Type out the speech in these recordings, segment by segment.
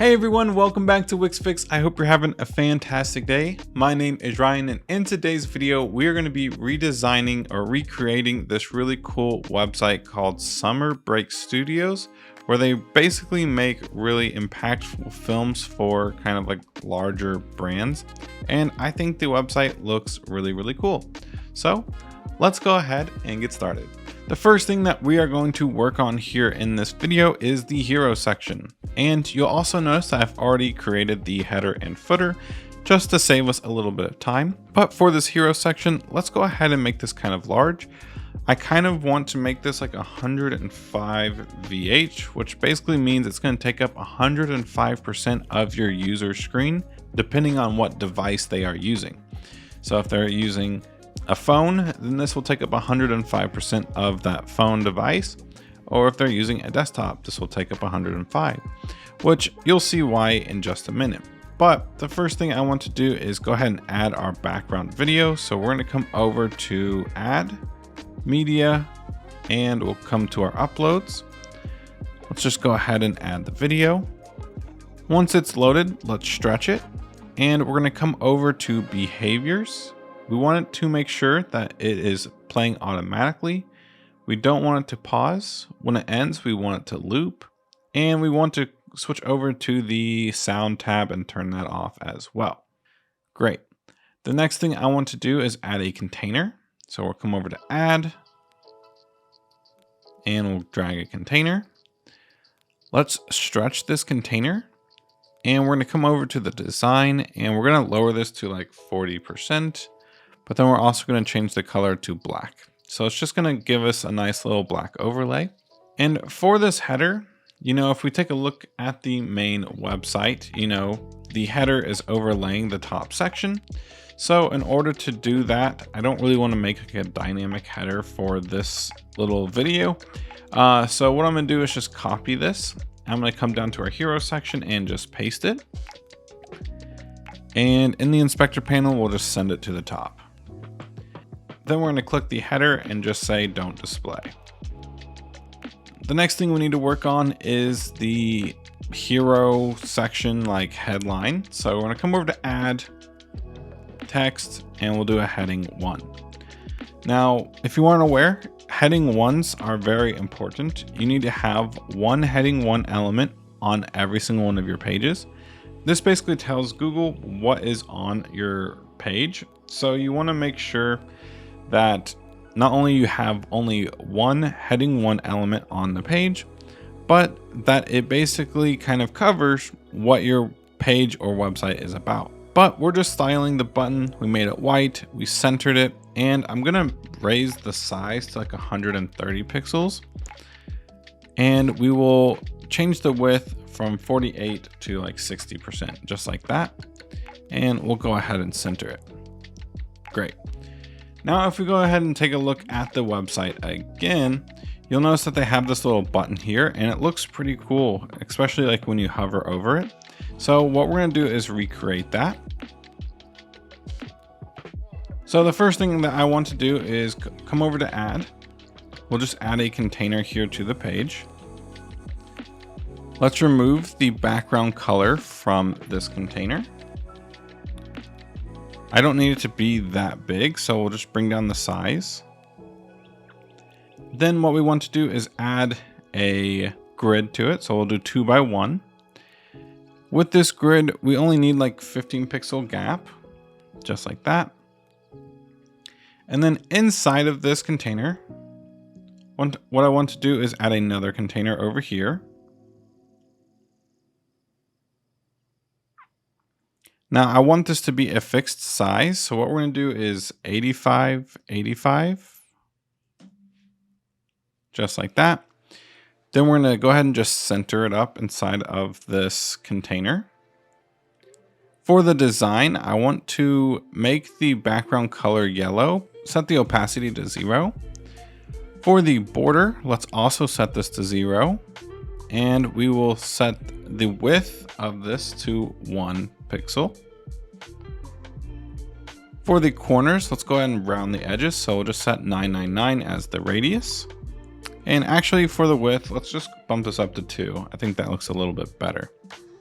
Hey everyone, welcome back to Wix Fix. I hope you're having a fantastic day. My name is Ryan, and in today's video, we are going to be redesigning or recreating this really cool website called Summer Break Studios, where they basically make really impactful films for kind of like larger brands. And I think the website looks really cool. So let's go ahead and get started. The first thing that we are going to work on here in this video is the hero section. And you'll also notice that I've already created the header and footer just to save us a little bit of time. But for this hero section, let's go ahead and make this kind of large. I kind of want to make this like 105 VH, which basically means it's going to take up 105% of your user screen, depending on what device they are using. So if they're using a phone, then this will take up 105% of that phone device. Or if they're using a desktop, this will take up 105, which you'll see why in just a minute. But the first thing I want to do is go ahead and add our background video. So we're going to come over to add media and we'll come to our uploads. Let's just go ahead and add the video. Once it's loaded, let's stretch it. And we're going to come over to behaviors. We want it to make sure that it is playing automatically. We don't want it to pause. When it ends, we want it to loop. And we want to switch over to the sound tab and turn that off as well. Great. The next thing I want to do is add a container. So we'll come over to add and we'll drag a container. Let's stretch this container and we're going to come over to the design and we're going to lower this to like 40%. But then we're also going to change the color to black. So it's just going to give us a nice little black overlay. And for this header, if we take a look at the main website, the header is overlaying the top section. So in order to do that, I don't really want to make like a dynamic header for this little video. So what I'm going to do is just copy this. I'm going to come down to our hero section and just paste it. And in the inspector panel, we'll just send it to the top. Then we're going to click the header and just say don't display. The next thing we need to work on is the hero section like headline. So we're going to come over to add text and we'll do a heading 1. Now, if you aren't aware, heading 1s are very important. You need to have one heading 1 element on every single one of your pages. This basically tells Google what is on your page. So you want to make sure that not only you have only one heading 1 element on the page, but that it basically kind of covers what your page or website is about. But we're just styling the button. We made it white, we centered it, and I'm gonna raise the size to like 130 pixels. And we will change the width from 48 to like 60%, just like that. And we'll go ahead and center it. Great. Now, if we go ahead and take a look at the website again, you'll notice that they have this little button here and it looks pretty cool, especially like when you hover over it. So what we're going to do is recreate that. So the first thing that I want to do is come over to add. We'll just add a container here to the page. Let's remove the background color from this container. I don't need it to be that big, so we'll just bring down the size. Then what we want to do is add a grid to it. So we'll do 2 by 1. With this grid, we only need like 15 pixel gap, just like that. And then inside of this container, what I want to do is add another container over here. Now I want this to be a fixed size. So what we're going to do is 85, 85, just like that. Then we're going to go ahead and just center it up inside of this container. For the design, I want to make the background color yellow, set the opacity to 0. For the border, let's also set this to 0. And we will set the width of this to 1 pixel. For the corners, let's go ahead and round the edges. So we'll just set 999 as the radius. And actually for the width, let's just bump this up to 2. I think that looks a little bit better.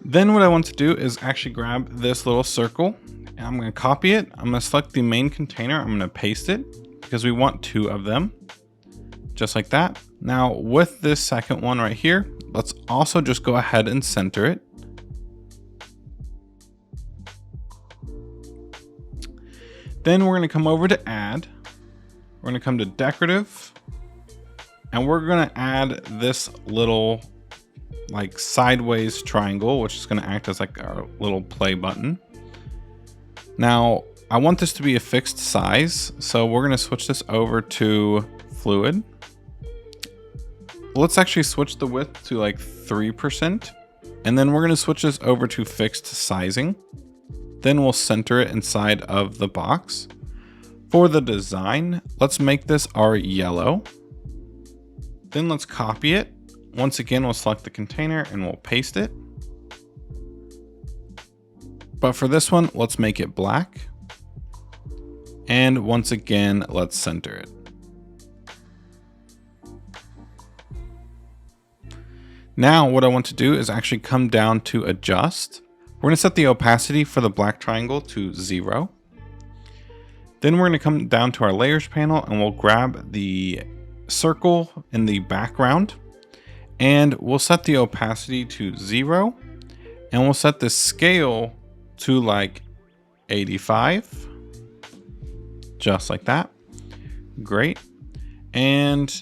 Then what I want to do is actually grab this little circle and I'm going to copy it. I'm going to select the main container. I'm going to paste it because we want 2 of them, just like that. Now with this second one right here, let's also just go ahead and center it. Then we're going to come over to add. We're going to come to decorative and we're going to add this little like sideways triangle, which is going to act as like our little play button. Now I want this to be a fixed size, so we're going to switch this over to fluid. Let's actually switch the width to like 3%, and then we're going to switch this over to fixed sizing. Then we'll center it inside of the box. For the design, let's make this our yellow. Then let's copy it. Once again, we'll select the container and we'll paste it. But for this one, let's make it black. And once again, let's center it. Now what I want to do is actually come down to adjust. We're going to set the opacity for the black triangle to 0. Then we're going to come down to our layers panel and we'll grab the circle in the background and we'll set the opacity to 0 and we'll set the scale to like 85, just like that. Great. And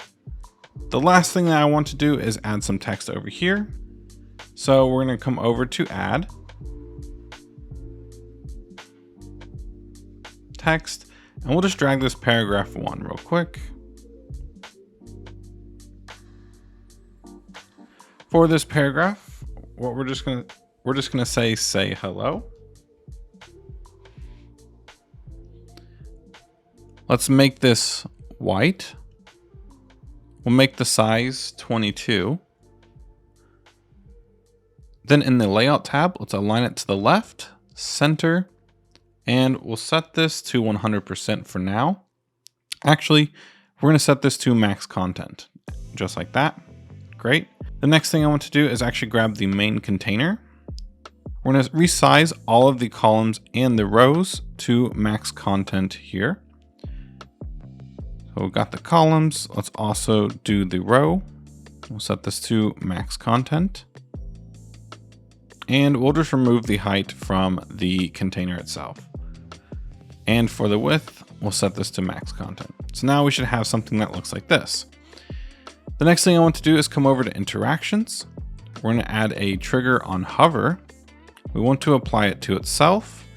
the last thing that I want to do is add some text over here. So we're going to come over to add text and we'll just drag this paragraph 1 real quick. For this paragraph, what we're just gonna say hello. Let's make this white. We'll make the size 22. Then in the layout tab, let's align it to the left, center, and we'll set this to 100% for now. Actually, we're going to set this to max content, just like that. Great. The next thing I want to do is actually grab the main container. We're going to resize all of the columns and the rows to max content here. So we've got the columns. Let's also do the row. We'll set this to max content. And we'll just remove the height from the container itself. And for the width, we'll set this to max content. So now we should have something that looks like this. The next thing I want to do is come over to interactions. We're going to add a trigger on hover. We want to apply it to itself.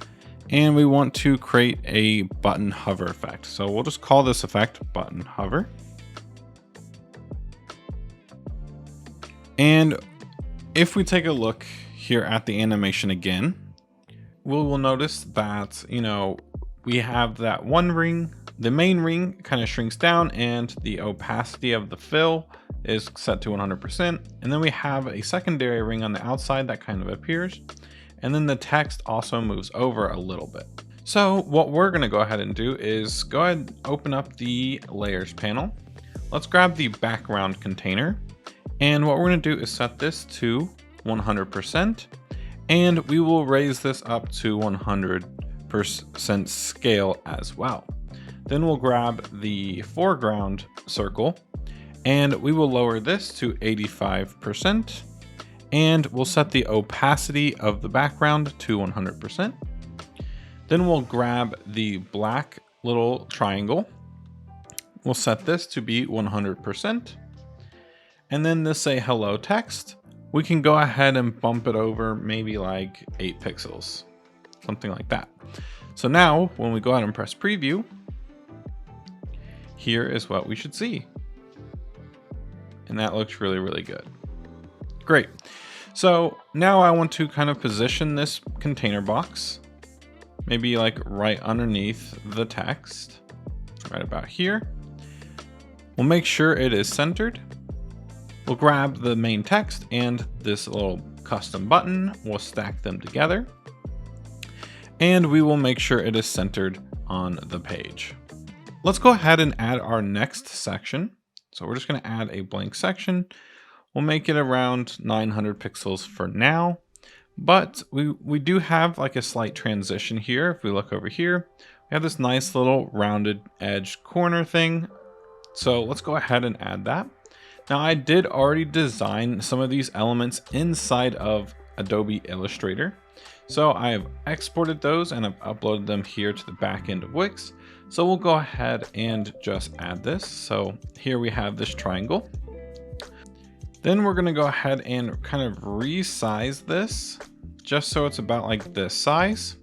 And we want to create a button hover effect. So we'll just call this effect button hover. And if we take a look here at the animation again, we will notice that, we have that one ring, the main ring kind of shrinks down and the opacity of the fill is set to 100%. And then we have a secondary ring on the outside that kind of appears. And then the text also moves over a little bit. So what we're going to go ahead and do is go ahead and open up the layers panel. Let's grab the background container. And what we're going to do is set this to 100%. And we will raise this up to 100% scale as well. Then we'll grab the foreground circle and we will lower this to 85%. And we'll set the opacity of the background to 100%. Then we'll grab the black little triangle. We'll set this to be 100%. And then this say hello text. We can go ahead and bump it over maybe like 8 pixels, something like that. So now when we go ahead and press preview, here is what we should see. And that looks really, really good. Great. So now I want to kind of position this container box, maybe like right underneath the text, right about here. We'll make sure it is centered. We'll grab the main text and this little custom button. We'll stack them together. And we will make sure it is centered on the page. Let's go ahead and add our next section. So we're just going to add a blank section. We'll make it around 900 pixels for now. But we do have like a slight transition here. If we look over here, we have this nice little rounded edge corner thing. So let's go ahead and add that. Now I did already design some of these elements inside of Adobe Illustrator. So I have exported those and I've uploaded them here to the back end of Wix. So we'll go ahead and just add this. So here we have this triangle. Then we're going to go ahead and kind of resize this just so it's about like this size.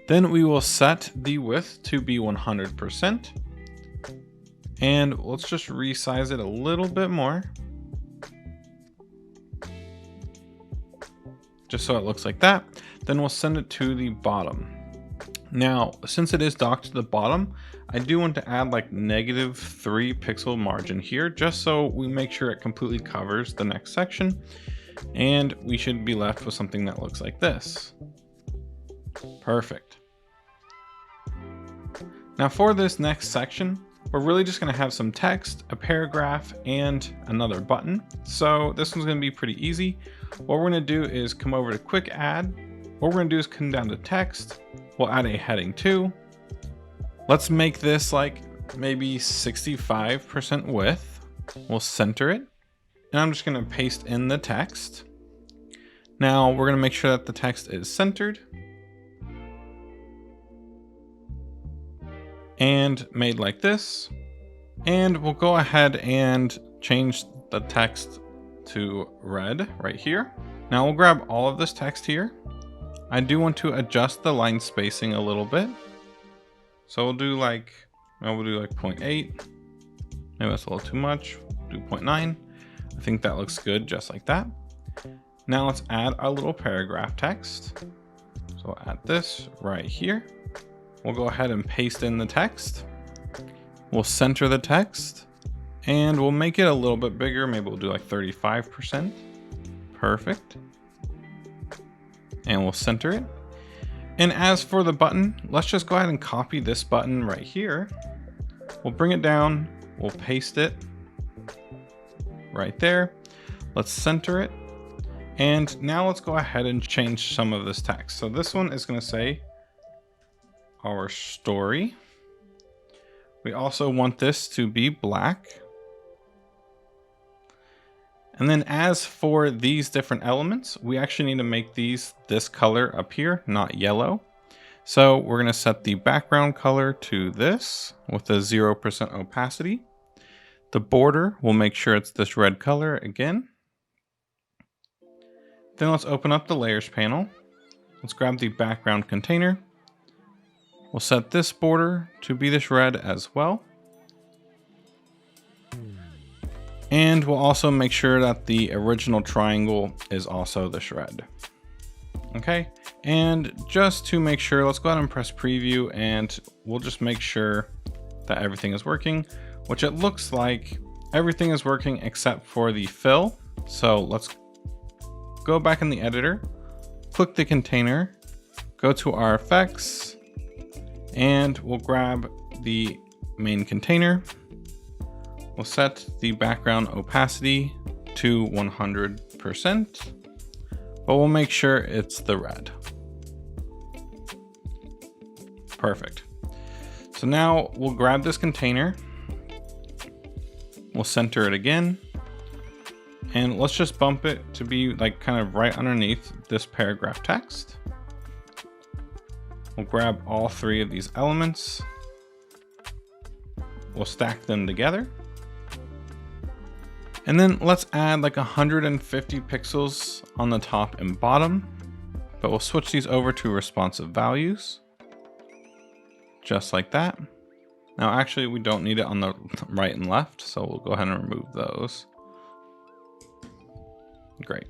Then we will set the width to be 100%. And let's just resize it a little bit more, just so it looks like that. Then we'll send it to the bottom. Now, since it is docked to the bottom, I do want to add like -3 pixel margin here, just so we make sure it completely covers the next section. And we should be left with something that looks like this. Perfect. Now for this next section, we're really just going to have some text, a paragraph, and another button. So this one's going to be pretty easy. What we're going to do is come over to Quick Add. What we're going to do is come down to text. We'll add a heading too. Let's make this like maybe 65% width. We'll center it. And I'm just going to paste in the text. Now we're going to make sure that the text is centered and made like this. And we'll go ahead and change the text to red right here. Now we'll grab all of this text here. I do want to adjust the line spacing a little bit. So we'll do like 0.8. Maybe that's a little too much. Do 0.9. I think that looks good just like that. Now let's add our little paragraph text. So we'll add this right here. We'll go ahead and paste in the text. We'll center the text and we'll make it a little bit bigger. Maybe we'll do like 35%. Perfect. And we'll center it. And as for the button, let's just go ahead and copy this button right here. We'll bring it down. We'll paste it right there. Let's center it. And now let's go ahead and change some of this text. So this one is going to say our story. We also want this to be black. And then as for these different elements, we actually need to make these this color up here, not yellow. So we're going to set the background color to this with a 0% opacity. The border, we'll make sure it's this red color again. Then let's open up the layers panel. Let's grab the background container. We'll set this border to be this red as well. And we'll also make sure that the original triangle is also this red. Okay, and just to make sure, let's go ahead and press preview and we'll just make sure that everything is working, which it looks like everything is working except for the fill. So let's go back in the editor, click the container, go to our effects, and we'll grab the main container. We'll set the background opacity to 100%, but we'll make sure it's the red. Perfect. So now we'll grab this container, we'll center it again, and let's just bump it to be like kind of right underneath this paragraph text. We'll grab all three of these elements. We'll stack them together. And then let's add like 150 pixels on the top and bottom, but we'll switch these over to responsive values. Just like that. Now actually we don't need it on the right and left, so we'll go ahead and remove those. Great.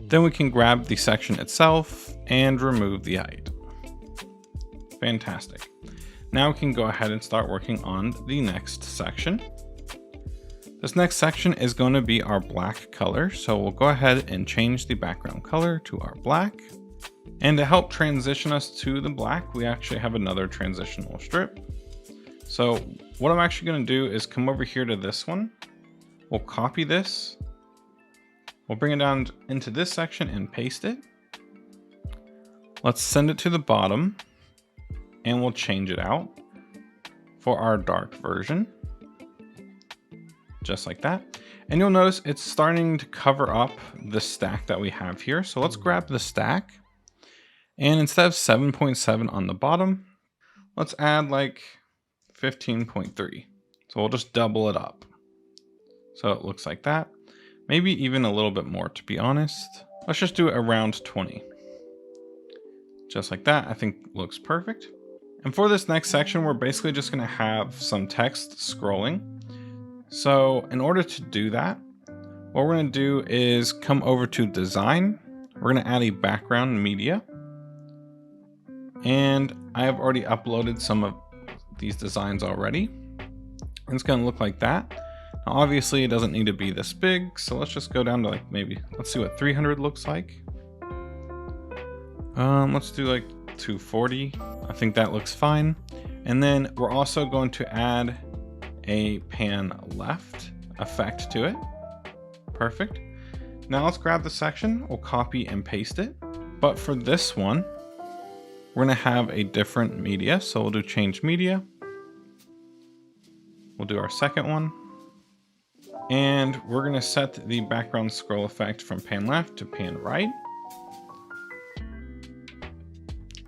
Then we can grab the section itself and remove the height. Fantastic. Now we can go ahead and start working on the next section. This next section is going to be our black color. So we'll go ahead and change the background color to our black. And to help transition us to the black, we actually have another transitional strip. So what I'm actually going to do is come over here to this one. We'll copy this. We'll bring it down into this section and paste it. Let's send it to the bottom and we'll change it out for our dark version. Just like that. And you'll notice it's starting to cover up the stack that we have here. So let's grab the stack, and instead of 7.7 on the bottom, let's add like 15.3. So we'll just double it up. So it looks like that. Maybe even a little bit more, to be honest. Let's just do it around 20. Just like that, I think looks perfect. And for this next section, we're basically just gonna have some text scrolling. So in order to do that, what we're gonna do is come over to design. We're gonna add a background media. And I have already uploaded some of these designs already. And it's gonna look like that. Now, obviously it doesn't need to be this big. So let's just go down to like maybe, let's see what 300 looks like. Let's do like 240. I think that looks fine. And then we're also going to add a pan left effect to it. Perfect. Now let's grab the section, we'll copy and paste it. But for this one, we're gonna have a different media. So we'll do change media. We'll do our second one. And we're gonna set the background scroll effect from pan left to pan right.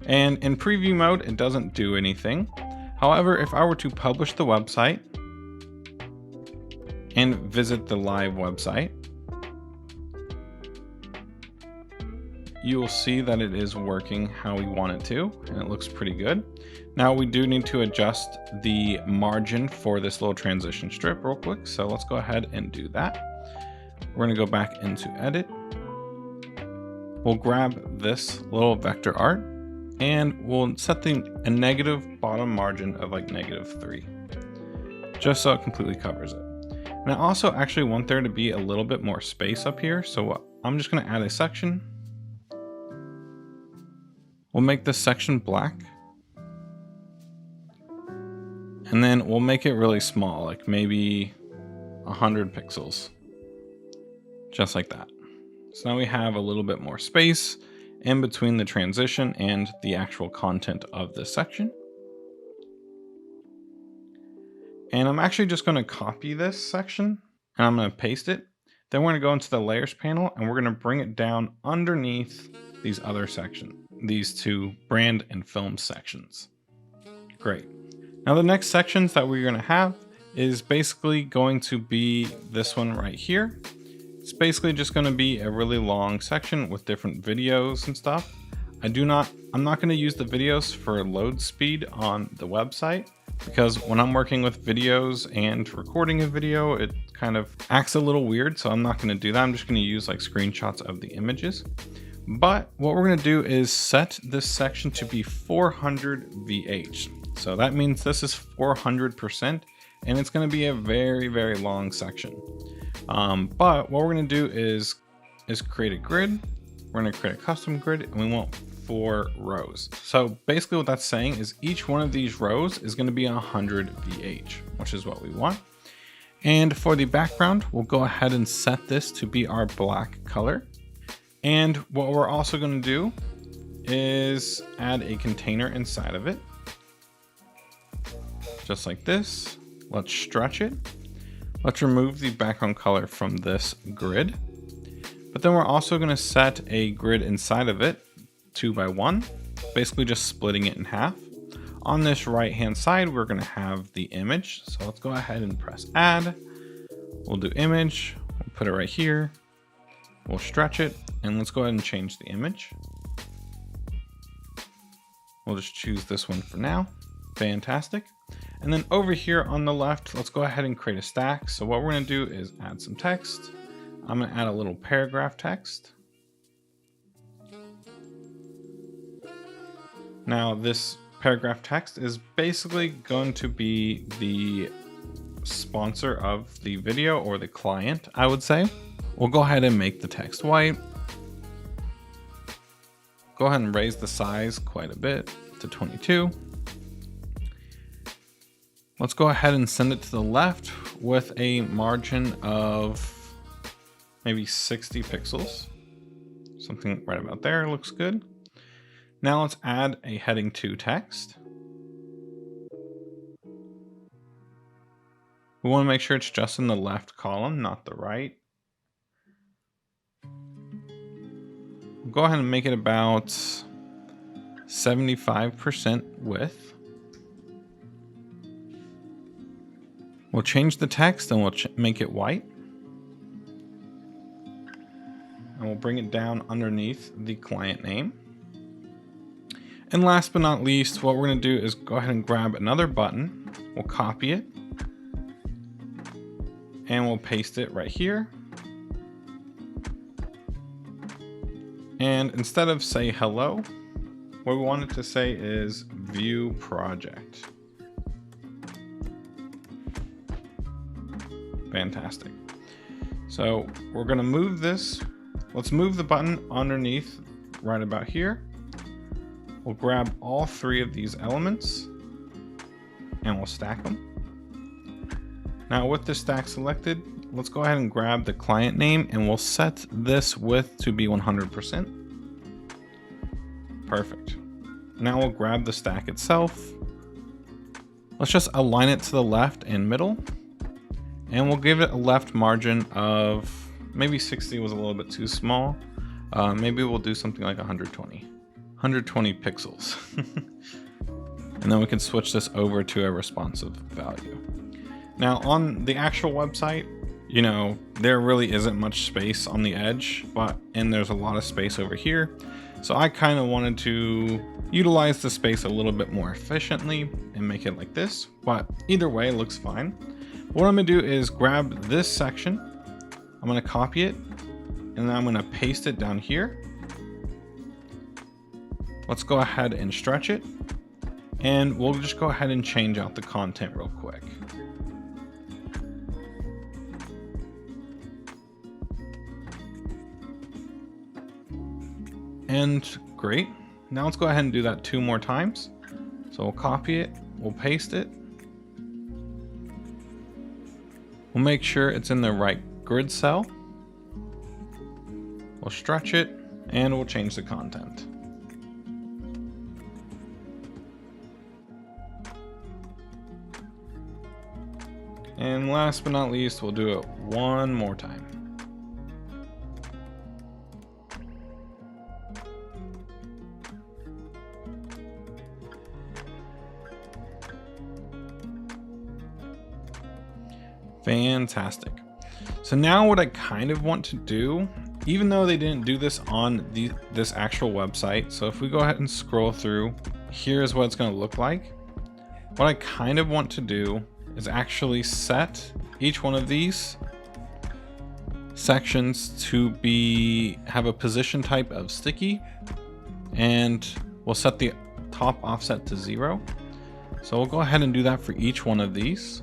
And in preview mode, it doesn't do anything. However, if I were to publish the website and visit the live website, you will see that it is working how we want it to, and it looks pretty good. Now we do need to adjust the margin for this little transition strip real quick. So let's go ahead and do that. We're gonna go back into edit. We'll grab this little vector art and we'll set a negative bottom margin of like -3, just so it completely covers it. And I also actually want there to be a little bit more space up here. So I'm just gonna add a section. We'll make this section black. And then we'll make it really small, like maybe 100 pixels. Just like that. So now we have a little bit more space in between the transition and the actual content of this section. And I'm actually just going to copy this section and I'm going to paste it. Then we're going to go into the layers panel and we're going to bring it down underneath these other sections, these two brand and film sections. Great. Now the next sections that we're going to have is basically going to be this one right here. It's basically just going to be a really long section with different videos and stuff. I'm not going to use the videos for load speed on the website, because when I'm working with videos and recording a video, it kind of acts a little weird. So I'm not going to do that. I'm just going to use like screenshots of the images. But what we're going to do is set this section to be 400 VH. So that means this is 400%, and it's going to be a very, very long section. But what we're going to do is create a grid. We're going to create a custom grid, and we want 4 rows. So basically what that's saying is each one of these rows is going to be 100 VH, which is what we want. And for the background, we'll go ahead and set this to be our black color. And what we're also going to do is add a container inside of it. Just like this. Let's stretch it. Let's remove the background color from this grid. But then we're also going to set a grid inside of it, 2 by 1, basically just splitting it in half. On this right hand side, we're going to have the image. So let's go ahead and press add. We'll do image. We'll put it right here. We'll stretch it, and let's go ahead and change the image. We'll just choose this one for now. Fantastic. And then over here on the left, let's go ahead and create a stack. So what we're going to do is add some text. I'm going to add a little paragraph text. Now this paragraph text is basically going to be the sponsor of the video, or the client, I would say. We'll go ahead and make the text white. Go ahead and raise the size quite a bit to 22. Let's go ahead and send it to the left with a margin of maybe 60 pixels. Something right about there looks good. Now let's add a heading 2 text. We want to make sure it's just in the left column, not the right. We'll go ahead and make it about 75% width. We'll change the text and we'll make it white. And we'll bring it down underneath the client name. And last but not least, what we're going to do is go ahead and grab another button. We'll copy it. And we'll paste it right here. And instead of say hello, what we want it to say is view project. Fantastic. So we're going to move this. Let's move the button underneath right about here. We'll grab all 3 of these elements and we'll stack them. Now with the stack selected, let's go ahead and grab the client name and we'll set this width to be 100%. Perfect. Now we'll grab the stack itself. Let's just align it to the left and middle. And we'll give it a left margin of maybe 60 was a little bit too small. Maybe we'll do something like 120 pixels. And then we can switch this over to a responsive value. Now on the actual website, you know, there really isn't much space on the edge, and there's a lot of space over here. So I kind of wanted to utilize the space a little bit more efficiently and make it like this, but either way it looks fine. What I'm gonna do is grab this section, I'm gonna copy it, and then I'm gonna paste it down here. Let's go ahead and stretch it, and we'll just go ahead and change out the content real quick. And great. Now let's go ahead and do that 2 more times. So we'll copy it, we'll paste it. We'll make sure it's in the right grid cell. We'll stretch it and we'll change the content. And last but not least, we'll do it 1 more time. Fantastic. So now what I kind of want to do, even though they didn't do this on this actual website, so if we go ahead and scroll through, here's what it's going to look like. What I kind of want to do is actually set each one of these sections to have a position type of sticky, and we'll set the top offset to 0. So we'll go ahead and do that for each one of these.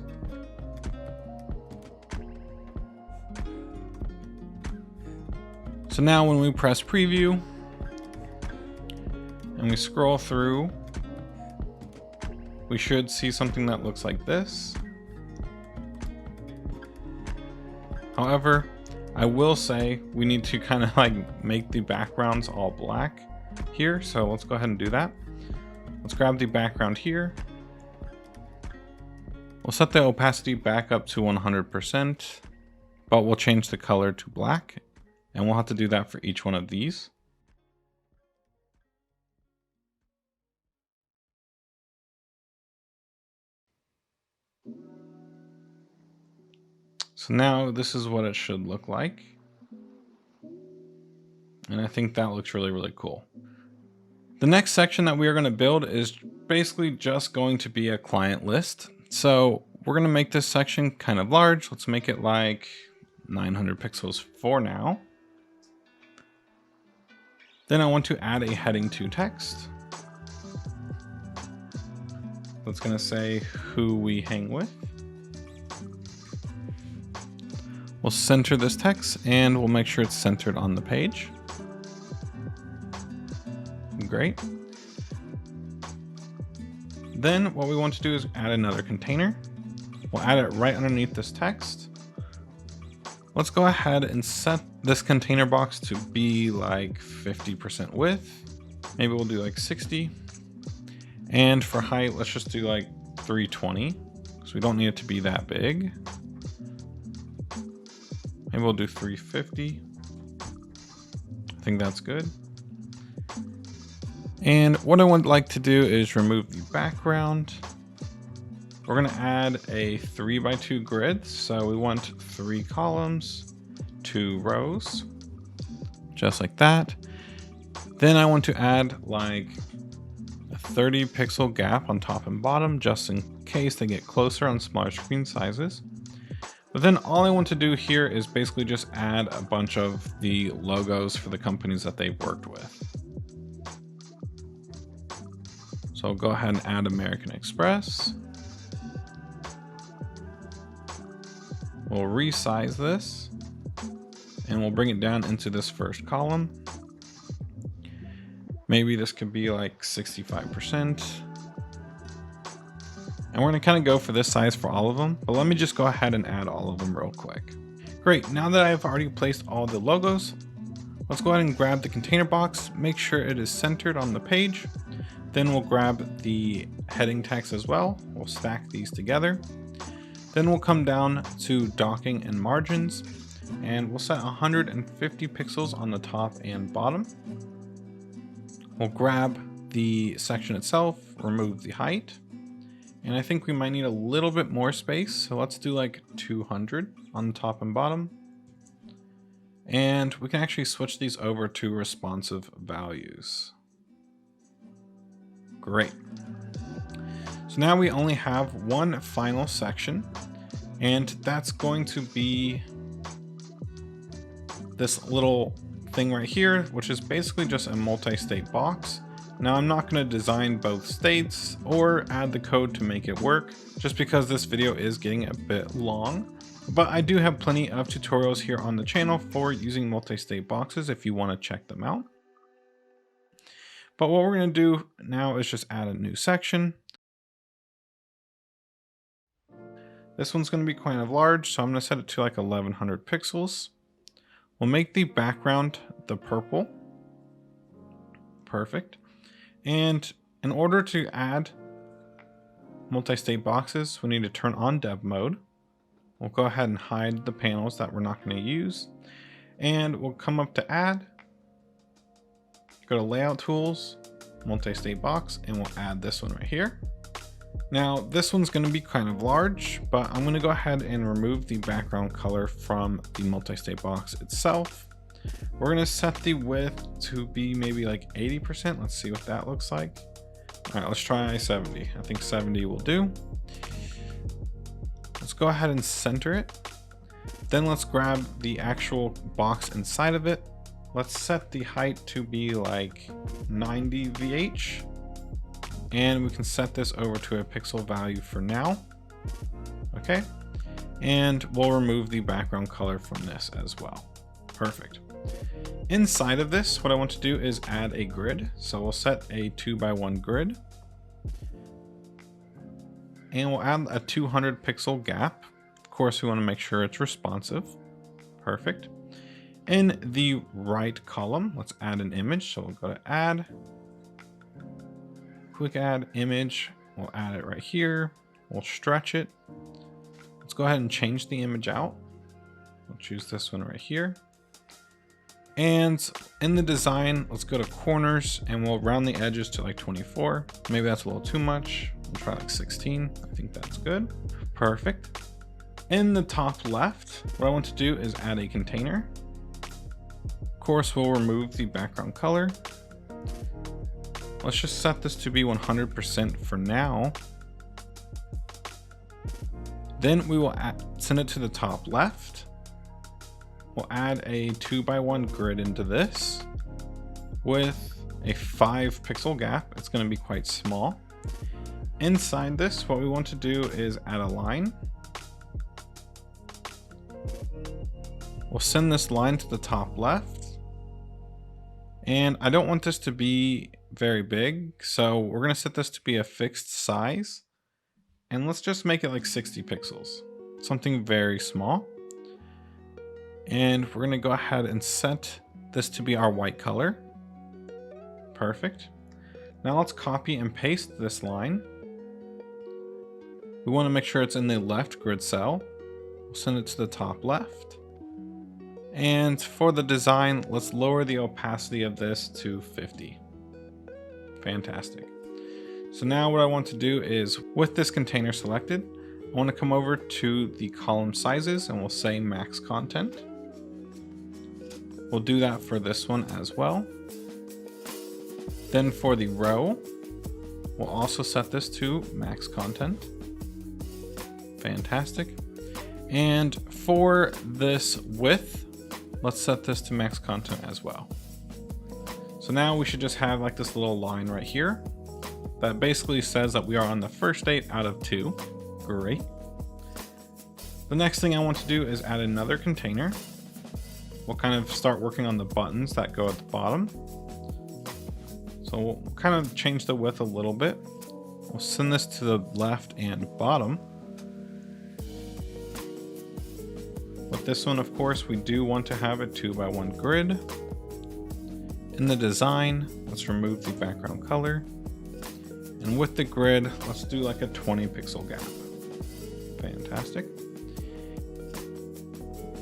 So now when we press preview and we scroll through, we should see something that looks like this. However, I will say we need to kind of like make the backgrounds all black here. So let's go ahead and do that. Let's grab the background here. We'll set the opacity back up to 100%, but we'll change the color to black. And we'll have to do that for each one of these. So now this is what it should look like. And I think that looks really, really cool. The next section that we are going to build is basically just going to be a client list. So we're going to make this section kind of large. Let's make it like 900 pixels for now. Then I want to add a heading 2 text. That's going to say who we hang with. We'll center this text and we'll make sure it's centered on the page. Great. Then what we want to do is add another container. We'll add it right underneath this text. Let's go ahead and set this container box to be like 50% width. Maybe we'll do like 60. And for height, let's just do like 320. So we don't need it to be that big. Maybe we'll do 350. I think that's good. And what I would like to do is remove the background. We're gonna add a 3x2 grid. So we want 3 columns, 2 rows, just like that. Then I want to add like a 30 pixel gap on top and bottom, just in case they get closer on smaller screen sizes. But then all I want to do here is basically just add a bunch of the logos for the companies that they've worked with. So I'll go ahead and add American Express. We'll resize this and we'll bring it down into this first column. Maybe this could be like 65%. And we're gonna kind of go for this size for all of them, but let me just go ahead and add all of them real quick. Great, now that I've already placed all the logos, let's go ahead and grab the container box, make sure it is centered on the page. Then we'll grab the heading text as well. We'll stack these together. Then we'll come down to docking and margins, and we'll set 150 pixels on the top and bottom. We'll grab the section itself, remove the height, and I think we might need a little bit more space. So let's do like 200 on the top and bottom. And we can actually switch these over to responsive values. Great. So now we only have one final section, and that's going to be this little thing right here, which is basically just a multi-state box. Now I'm not going to design both states or add the code to make it work, just because this video is getting a bit long. But I do have plenty of tutorials here on the channel for using multi-state boxes if you want to check them out. But what we're going to do now is just add a new section. This one's going to be kind of large, so I'm going to set it to like 1100 pixels. We'll make the background the purple. Perfect. And in order to add multi-state boxes, we need to turn on dev mode. We'll go ahead and hide the panels that we're not going to use. And we'll come up to add, go to layout tools, multi-state box, and we'll add this one right here. Now this one's going to be kind of large, but I'm going to go ahead and remove the background color from the multi-state box itself. We're going to set the width to be maybe like 80%. Let's see what that looks like. All right, let's try 70. I think 70 will do. Let's go ahead and center it. Then let's grab the actual box inside of it. Let's set the height to be like 90 VH. And we can set this over to a pixel value for now. Okay. And we'll remove the background color from this as well. Perfect. Inside of this, what I want to do is add a grid. So we'll set a 2x1 grid. And we'll add a 200 pixel gap. Of course, we want to make sure it's responsive. Perfect. In the right column, let's add an image. So we'll go to add. Quick add image, we'll add it right here, we'll stretch it. Let's go ahead and change the image out. We'll choose this one right here. And in the design, let's go to corners and we'll round the edges to like 24. Maybe that's a little too much. We'll try like 16. I think that's good. Perfect. In the top left, what I want to do is add a container. Of course, we'll remove the background color. Let's just set this to be 100% for now. Then we will send it to the top left. We'll add a 2x1 grid into this with a 5 pixel gap. It's going to be quite small. Inside this, what we want to do is add a line. We'll send this line to the top left. And I don't want this to be very big, so we're going to set this to be a fixed size. And let's just make it like 60 pixels. Something very small. And we're going to go ahead and set this to be our white color. Perfect. Now let's copy and paste this line. We want to make sure it's in the left grid cell. We'll send it to the top left. And for the design, let's lower the opacity of this to 50. Fantastic. So now what I want to do is, with this container selected, I want to come over to the column sizes and we'll say max content. We'll do that for this one as well. Then for the row, we'll also set this to max content. Fantastic. And for this width, let's set this to max content as well. So now we should just have like this little line right here that basically says that we are on the first date out of 2. Great. The next thing I want to do is add another container. We'll kind of start working on the buttons that go at the bottom. So we'll kind of change the width a little bit. We'll send this to the left and bottom. With this one, of course, we do want to have a 2x1 grid. In the design, let's remove the background color. And with the grid, let's do like a 20 pixel gap. Fantastic.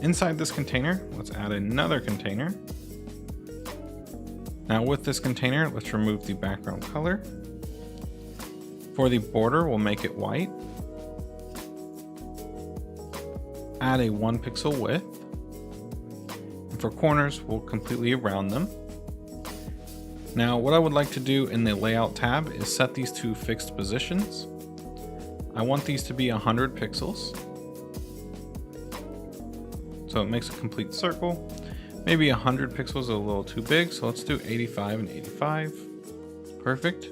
Inside this container, let's add another container. Now with this container, let's remove the background color. For the border, we'll make it white. Add a 1 pixel width. And for corners, we'll completely round them. Now what I would like to do in the layout tab is set these to fixed positions. I want these to be 100 pixels. So it makes a complete circle. Maybe 100 pixels is a little too big, so let's do 85 and 85. Perfect.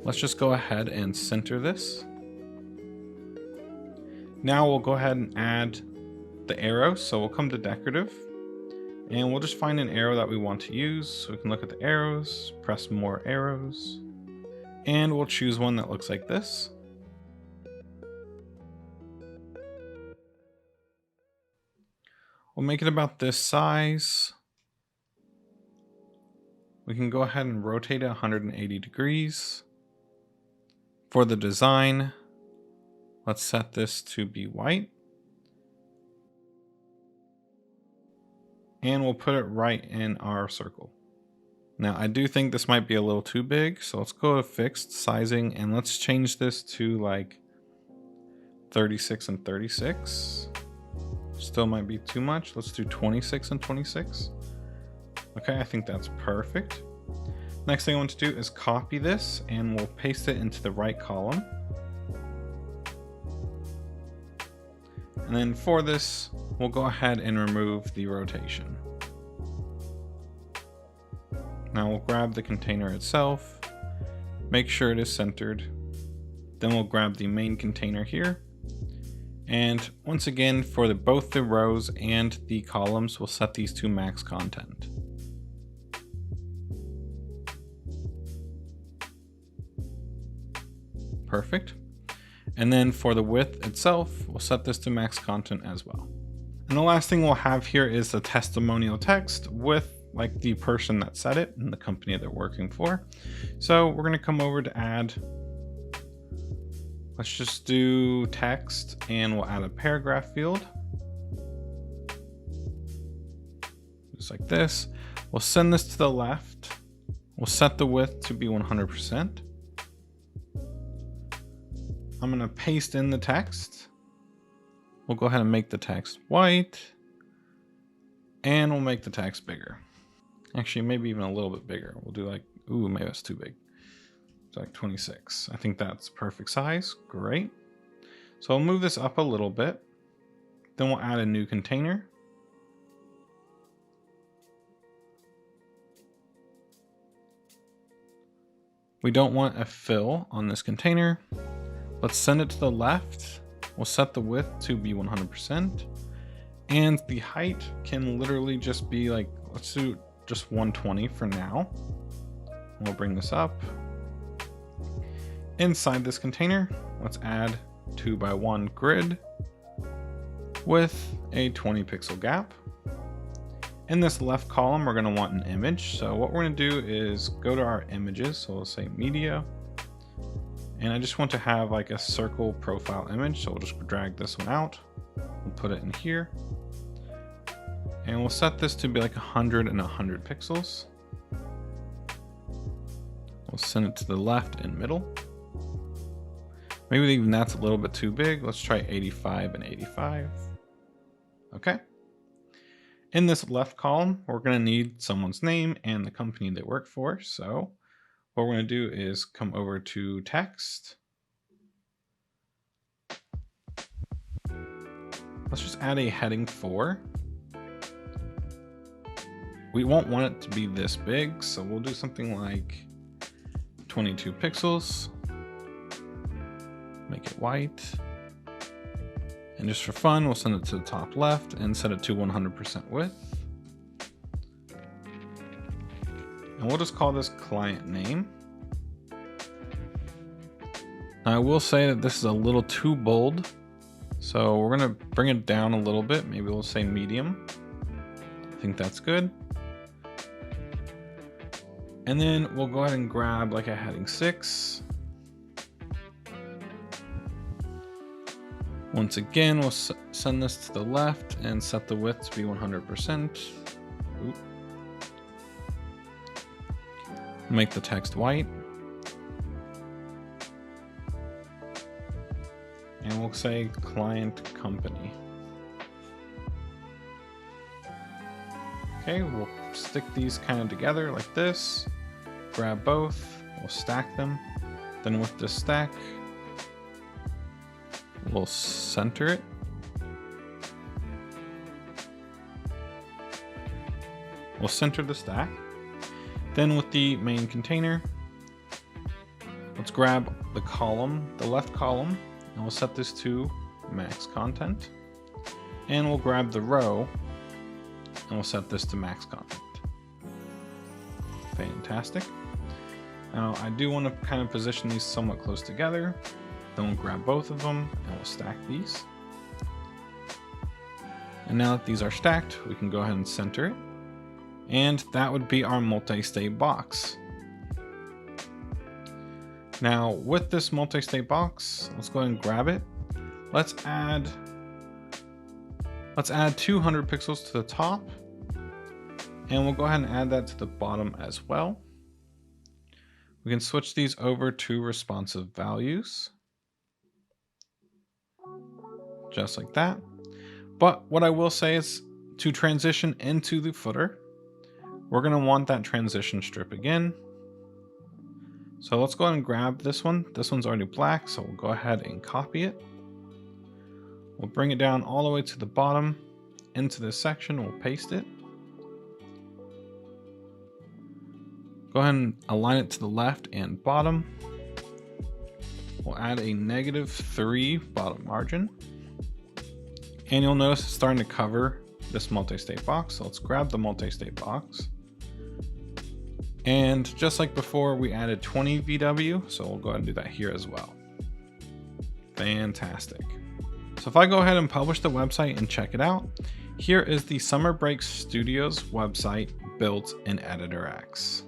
Let's just go ahead and center this. Now we'll go ahead and add the arrow. So we'll come to decorative and we'll just find an arrow that we want to use. So we can look at the arrows, press more arrows, and we'll choose one that looks like this. We'll make it about this size. We can go ahead and rotate it 180 degrees. For the design, let's set this to be white. And we'll put it right in our circle. Now I do think this might be a little too big, so let's go to fixed sizing and let's change this to like 36 and 36. Still might be too much. Let's do 26 and 26. Okay, I think that's perfect. Next thing I want to do is copy this and we'll paste it into the right column. And then for this, we'll go ahead and remove the rotation. Now we'll grab the container itself, make sure it is centered. Then we'll grab the main container here. And once again, for both the rows and the columns, we'll set these to max content. Perfect. And then for the width itself, we'll set this to max content as well. And the last thing we'll have here is the testimonial text with like the person that said it and the company they're working for. So we're going to come over to add. Let's just do text and we'll add a paragraph field. Just like this. We'll send this to the left. We'll set the width to be 100%. I'm going to paste in the text. We'll go ahead and make the text white. And we'll make the text bigger. Actually, maybe even a little bit bigger. We'll do like, ooh, maybe that's too big. Like 26. I think that's perfect size. Great. So I'll move this up a little bit. Then we'll add a new container. We don't want a fill on this container. Let's send it to the left. We'll set the width to be 100%. And the height can literally just be like, let's do just 120 for now. We'll bring this up. Inside this container, let's add 2x1 grid with a 20 pixel gap. In this left column, we're going to want an image. So what we're going to do is go to our images. So we'll say media. And I just want to have like a circle profile image. So we'll just drag this one out. We'll put it in here. And we'll set this to be like 100 and 100 pixels. We'll send it to the left and middle. Maybe even that's a little bit too big. Let's try 85 and 85. Okay. In this left column, we're going to need someone's name and the company they work for. So what we're going to do is come over to text. Let's just add a heading 4. We won't want it to be this big, so we'll do something like 22 pixels. Make it white. And just for fun, we'll send it to the top left and set it to 100% width. And we'll just call this client name. Now I will say that this is a little too bold, so we're gonna bring it down a little bit. Maybe we'll say medium. I think that's good. And then we'll go ahead and grab like a heading 6. Once again, we'll send this to the left and set the width to be 100%. Oop. Make the text white. And we'll say client company. Okay, we'll stick these kind of together like this. Grab both, we'll stack them. Then with the stack, we'll center it. We'll center the stack. Then with the main container, let's grab the column, the left column, and we'll set this to max content. And we'll grab the row and we'll set this to max content. Fantastic. Now I do want to kind of position these somewhat close together. Then we'll grab both of them and we'll stack these. And now that these are stacked, we can go ahead and center it. And that would be our multi-state box. Now with this multi-state box, let's go ahead and grab it. Let's add 200 pixels to the top. And we'll go ahead and add that to the bottom as well. We can switch these over to responsive values. Just like that. But what I will say is to transition into the footer, we're going to want that transition strip again. So let's go ahead and grab this one. This one's already black, so we'll go ahead and copy it. We'll bring it down all the way to the bottom into this section. We'll paste it. Go ahead and align it to the left and bottom. We'll add a -3 bottom margin. And you'll notice it's starting to cover this multi-state box. So let's grab the multi-state box. And just like before, we added 20 VW. So we'll go ahead and do that here as well. Fantastic. So if I go ahead and publish the website and check it out, here is the Summer Break Studios website built in Editor X.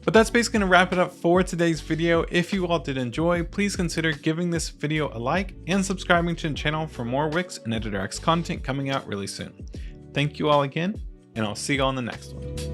But that's basically gonna wrap it up for today's video. If you all did enjoy, please consider giving this video a like and subscribing to the channel for more Wix and Editor X content coming out really soon. Thank you all again, and I'll see you all in the next one.